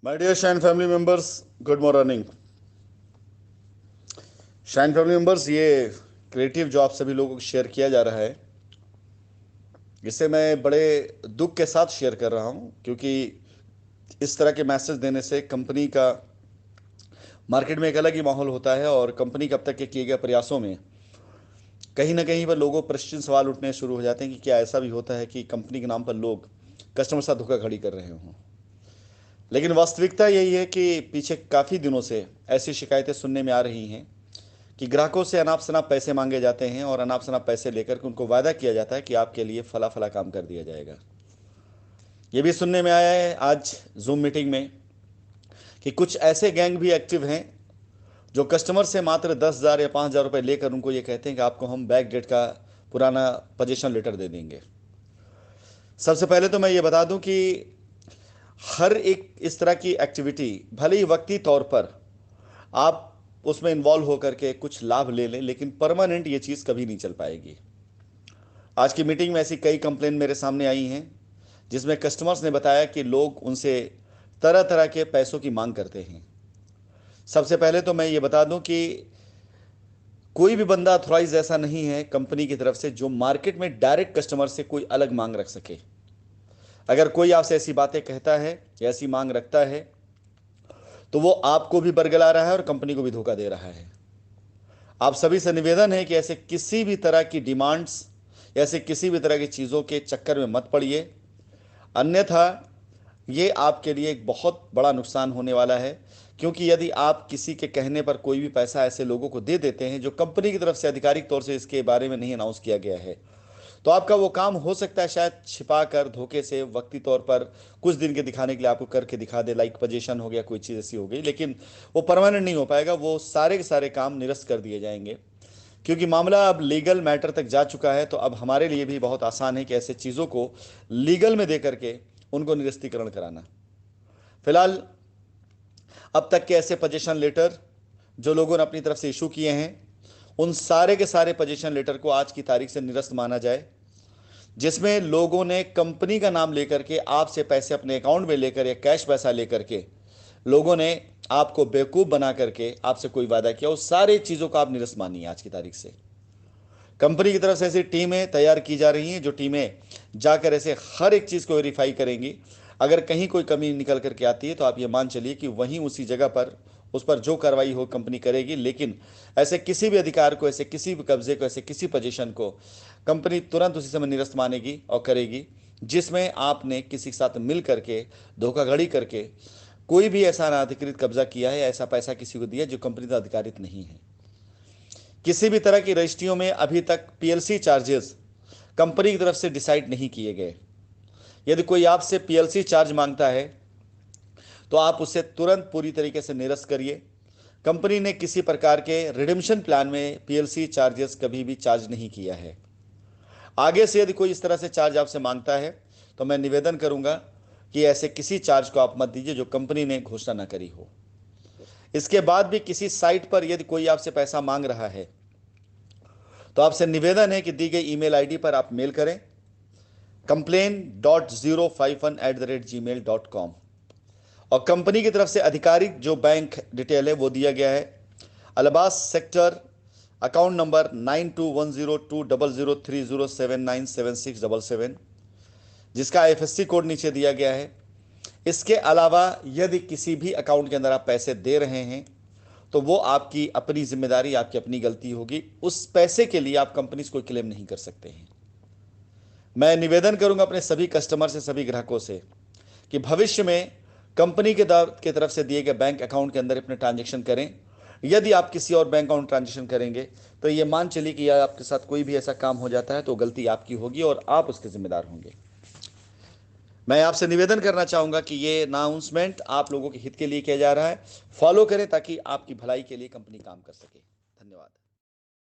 My dear Shine family members, good morning. Shine family members, ये creative जो आप सभी लोगों को शेयर किया जा रहा है, इसे मैं बड़े दुख के साथ शेयर कर रहा हूं, क्योंकि इस तरह के मैसेज देने से कंपनी का मार्केट में एक अलग ही माहौल होता है और कंपनी के अब तक के किए गए प्रयासों में कहीं ना कहीं पर लोगों प्रश्न सवाल उठने शुरू हो जाते हैं कि क्या ऐसा भी होता है कि कंपनी के नाम पर लोग कस्टमर साथ धोखाधड़ी कर रहे हों। लेकिन वास्तविकता यही है कि पीछे काफ़ी दिनों से ऐसी शिकायतें सुनने में आ रही हैं कि ग्राहकों से अनाप शनाप पैसे मांगे जाते हैं और अनाप शनाप पैसे लेकर के उनको वादा किया जाता है कि आपके लिए फला फला काम कर दिया जाएगा। ये भी सुनने में आया है आज जूम मीटिंग में कि कुछ ऐसे गैंग भी एक्टिव हैं जो कस्टमर से मात्र 10,000 या 5,000 रुपये लेकर उनको ये कहते हैं कि आपको हम बैक डेट का पुराना पोजीशन लेटर दे देंगे। सबसे पहले तो मैं ये बता दूं कि हर एक इस तरह की एक्टिविटी भले ही वक्ती तौर पर आप उसमें इन्वॉल्व होकर के कुछ लाभ ले लें, लेकिन परमानेंट ये चीज़ कभी नहीं चल पाएगी। आज की मीटिंग में ऐसी कई कंप्लेन मेरे सामने आई हैं जिसमें कस्टमर्स ने बताया कि लोग उनसे तरह तरह के पैसों की मांग करते हैं। सबसे पहले तो मैं ये बता दूं कि कोई भी बंदा अथॉराइज ऐसा नहीं है कंपनी की तरफ से जो मार्केट में डायरेक्ट कस्टमर से कोई अलग मांग रख सके। अगर कोई आपसे ऐसी बातें कहता है या ऐसी मांग रखता है तो वो आपको भी बरगला रहा है और कंपनी को भी धोखा दे रहा है। आप सभी से निवेदन है कि ऐसे किसी भी तरह की डिमांड्स, ऐसे किसी भी तरह की चीज़ों के चक्कर में मत पड़िए, अन्यथा ये आपके लिए एक बहुत बड़ा नुकसान होने वाला है। क्योंकि यदि आप किसी के कहने पर कोई भी पैसा ऐसे लोगों को दे देते हैं जो कंपनी की तरफ से आधिकारिक तौर से इसके बारे में नहीं अनाउंस किया गया है, तो आपका वो काम हो सकता है शायद छिपा कर धोखे से वक्ती तौर पर कुछ दिन के दिखाने के लिए आपको करके दिखा दे, लाइक पोजीशन हो गया, कोई चीज़ ऐसी हो गई, लेकिन वो परमानेंट नहीं हो पाएगा। वो सारे के सारे काम निरस्त कर दिए जाएंगे क्योंकि मामला अब लीगल मैटर तक जा चुका है। तो अब हमारे लिए भी बहुत आसान है कि ऐसे चीज़ों को लीगल में दे करके उनको निरस्तीकरण कराना। फिलहाल अब तक के ऐसे पोजीशन लेटर जो लोगों ने अपनी तरफ से इशू किए हैं, उन सारे के सारे पोजीशन लेटर को आज की तारीख से निरस्त माना जाए, जिसमें लोगों ने कंपनी का नाम लेकर के आपसे पैसे अपने अकाउंट में लेकर या कैश पैसा लेकर के लोगों ने आपको बेवकूफ़ बना करके आपसे कोई वादा किया, उस सारी चीज़ों को आप निरस्त मानिए। आज की तारीख से कंपनी की तरफ से ऐसी टीमें तैयार की जा रही हैं जो टीमें जाकर ऐसे हर एक चीज़ को वेरीफाई करेंगी। अगर कहीं कोई कमी निकल करके आती है तो आप ये मान चलिए कि वहीं उसी जगह पर उस पर जो कार्रवाई हो कंपनी करेगी। लेकिन ऐसे किसी भी अधिकार को, ऐसे किसी भी कब्जे को, ऐसे किसी पोजीशन को कंपनी तुरंत उसी समय निरस्त मानेगी और करेगी जिसमें आपने किसी के साथ मिल करके धोखाधड़ी करके कोई भी ऐसा अनाधिकृत कब्जा किया है, ऐसा पैसा किसी को दिया जो कंपनी का अधिकारित नहीं है। किसी भी तरह की रजिस्ट्रियों में अभी तक पीएलसी चार्जेस कंपनी की तरफ से डिसाइड नहीं किए गए। यदि कोई आपसे पीएलसी चार्ज मांगता है तो आप उसे तुरंत पूरी तरीके से निरस्त करिए। कंपनी ने किसी प्रकार के रिडेम्पशन प्लान में पीएलसी चार्जेस कभी भी चार्ज नहीं किया है। आगे से यदि कोई इस तरह से चार्ज आपसे मांगता है तो मैं निवेदन करूंगा कि ऐसे किसी चार्ज को आप मत दीजिए जो कंपनी ने घोषणा न करी हो। इसके बाद भी किसी साइट पर यदि कोई आपसे पैसा मांग रहा है तो आपसे निवेदन है कि दी गई ईमेल आईडी पर आप मेल करें complain.051@gmail.com और कंपनी की तरफ से आधिकारिक जो बैंक डिटेल है वो दिया गया है। अलाहाबाद सेक्टर अकाउंट नंबर 92102003079767 जिसका आईएफएससी कोड नीचे दिया गया है। इसके अलावा यदि किसी भी अकाउंट के अंदर आप पैसे दे रहे हैं तो वो आपकी अपनी जिम्मेदारी, आपकी अपनी गलती होगी। उस पैसे के लिए आप कंपनी से कोई क्लेम नहीं कर सकते हैं। मैं निवेदन करूंगा अपने सभी कस्टमर से, सभी ग्राहकों से कि भविष्य में कंपनी के तरफ से दिए गए बैंक अकाउंट के अंदर अपने ट्रांजेक्शन करें। यदि आप किसी और बैंक अकाउंट ट्रांजेक्शन करेंगे तो ये मान चलिए कि आपके साथ कोई भी ऐसा काम हो जाता है तो गलती आपकी होगी और आप उसके जिम्मेदार होंगे। मैं आपसे निवेदन करना चाहूंगा कि ये अनाउंसमेंट आप लोगों के हित के लिए किया जा रहा है। फॉलो करें ताकि आपकी भलाई के लिए कंपनी काम कर सके। धन्यवाद।